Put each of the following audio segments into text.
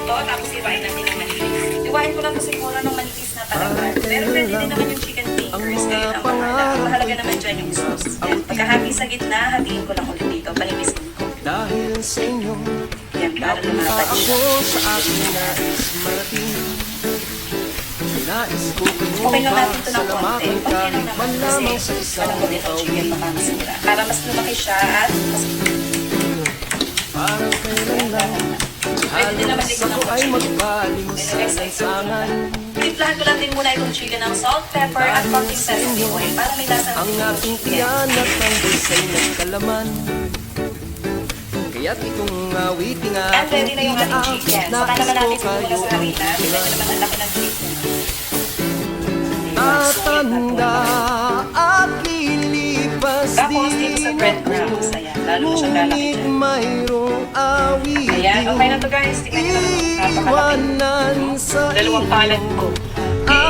to, tapos iwain natin ng manipis. Iwain ko lang to siguro ng manipis na talaga. Pero pwede din naman yung chicken fingers. Kayo ang bahala. Ang mahalaga naman dyan yung sauce. Yan. Pagkahati sa gitna, hatiin ko lang ulit dito. Panimisin ko. Dahil sa inyo, Yan, para lumapad siya. sa aking nais marating. Nais ko Okay lang natin ito ng konti. salamatin Okay lang naman man lamang sa kasi isang alam ko dito chicken baka masira. Para mas lumaki siya at mas parang kailan lang. pwede din naman ligyan ng Ako ay kutsilyo. magpalimos sa lansangan. Timplahan ko lang din muna itong chicken ng salt, pepper, at konting sesame oil para may lasa Ang ng aking chicken. tiyan at ang bulsa'y nagkalaman. Kaya't itong awiting And ready aking na yung ating chicken. Saka naman natin ko siguro kayo sa harina. Depende naman ang laki ng chicken. tatanda at lilipas Tapos dito sa din breadcrumbs, ayan. Lalo mo siyang lalaki ngunit dyan. mayroong awiting Ayan, okay na to guys. Tingnan nyo naman. Napakalaki. iwanan sa Dalawang palad ko. Okay.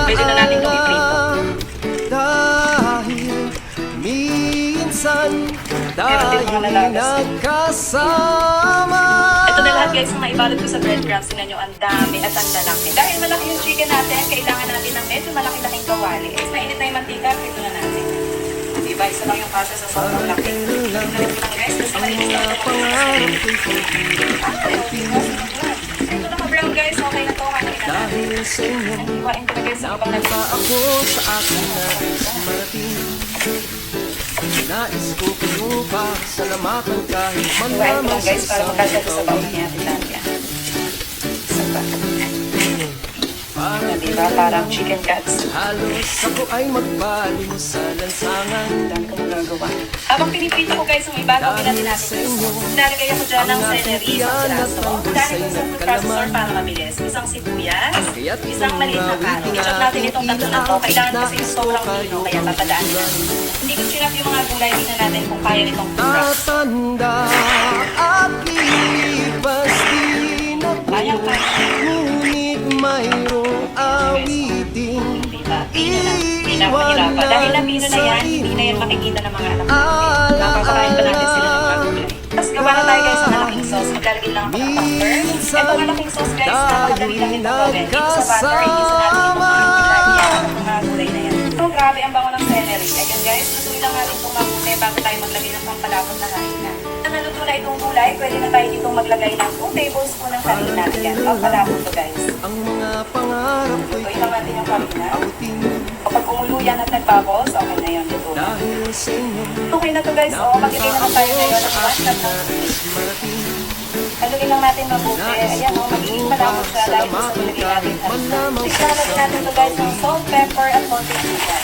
Pwede na natin itong i-prito. Dahil minsan Meron din mga tayo'y nalagas. nagkasama. Ito na lahat guys ang maibalot ko sa breadcrumbs. Tingnan nyo, ang dami at ang lalaki. Dahil malaki yung chicken natin, kailangan natin ng medyo malaki-laking kawali. Eh, mainit na yung mantika, ito na natin. Diba, isa lang yung kasa sa sobrang laki. Tingnan nyo lang guys, kasi malinis lang ito. Pangarap ko'y Ito na ka-brown guys, okay na to, kainin na natin. dahil sa inyo, Iwain ko na guys sa ibang napunta natin. ako sa aking nais marating. Nais ko kayo pa salamatan kahit man Iwain ko lamang lang guys, para magkasya to sa baon ikaw. niya. Tingnan niya. Isa pa. Parang Diba, parang chicken cuts. halos ako ay magpalimos sa lansangan. Dami ko magagawa. Habang pinipito ko guys, yung iba, gawin natin ito. Nalagay ako dyan ng celery, isang piraso. Dahil ko sa food processor para mabilis. Isang sibuyas, isang maliit na carrot. I-chop natin itong tatlo na to. Kailangan kasi yung sobrang lino, kaya papadaan natin. Hindi ko chinap yung mga gulay, tingnan natin kung kaya nitong food processor. Tatanda at lilipas din ako. Kaya pa. Ngunit mayroong awiting Diba? Pino na. Pinapahirapan. Dahil na pino na yan, hindi na yan makikita ng mga anak natin. Napapakain pa natin sila ng mga gulay. Tapos gawa na tayo guys ng malaking sauce. Maglalagay lang ako ng pepper. Ito malaking sauce guys, napakadali lang ito gawin. Dito sa butter, igisa natin itong mga gulay. Yan, itong mga gulay na yan. Ito, grabe ang bango ng celery. Ayan guys, lutuin lang natin itong mabuti bago tayo maglagay ng pampalapot na harina. Naluto na itong gulay, pwede na tayo ditong maglagay ng 2 tablespoon ng harina natin yan. Pampalapot to guys. ang mga pangarap ko'y Lutuin lang natin yung harina. awiting. Kapag umulo yan at nag-bubbles, okay na yun. Luto na. Dahil sa inyo, Okay na to guys. O, maglagay naman tayo ngayon ng 1 cup ng nais marating. Haluin lang natin mabuti. Ayan, o, magiging malapot siya dahil sa nilagay natin. Tikman natin natin to guys ng salt, pepper, at konting sugar.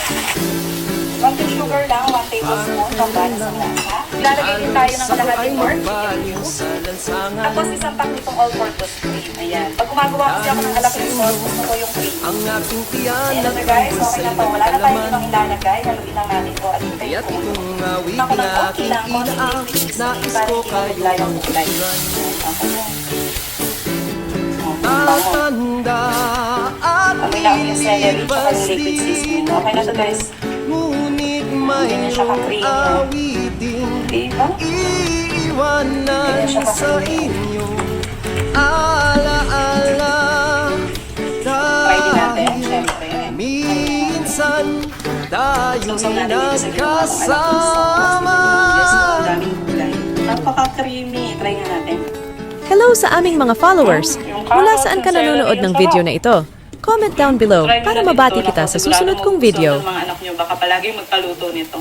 Konting sugar lang, 1 tablespoon, pambalas ang lasa. Lalagay din tayo ng Ako ay kalahating pork, magpalimos chicken sa lansangan. tapos isang pack nitong all-purpose cream. Ayan. Pag gumagawa kasi ako ng alaking sauce, gusto ko yung cream. Ang aking tiyan Ayan at na ang guys, okay bulsa'y na to. Wala na tayo nagkalaman. ditong ilalagay. Haluin lang natin to at hintayin Kaya't ko. itong Ako awiting ng konti aking lang, konting inaang. liquid cheese. Nais Para ko hindi kayo maglayang ang kulay. tutulan. Okay na. Tatanda at Amoy lang yung celery tsaka yung lilipas liquid seasoning. din Okay na to guys. ngunit Ganyan siya mayroong ka-creamy. awiting Diba? iiwanan Ganyan siya sa ka-creamy. inyo. Alaala Try din natin, dahil syempre. minsan tayo'y Sausaw natin dito sa ginawa ng alaking sauce. nagkasama. Yes, ang daming gulay. Napaka-creamy. Try nga natin. Hello sa aming mga followers. Mula saan ka nanonood ng video na ito? Comment down below Try mo para na mabati dito, kita sa sigurado susunod mo kong gusto video. ng mga anak nyo, baka palagi magpaluto nito.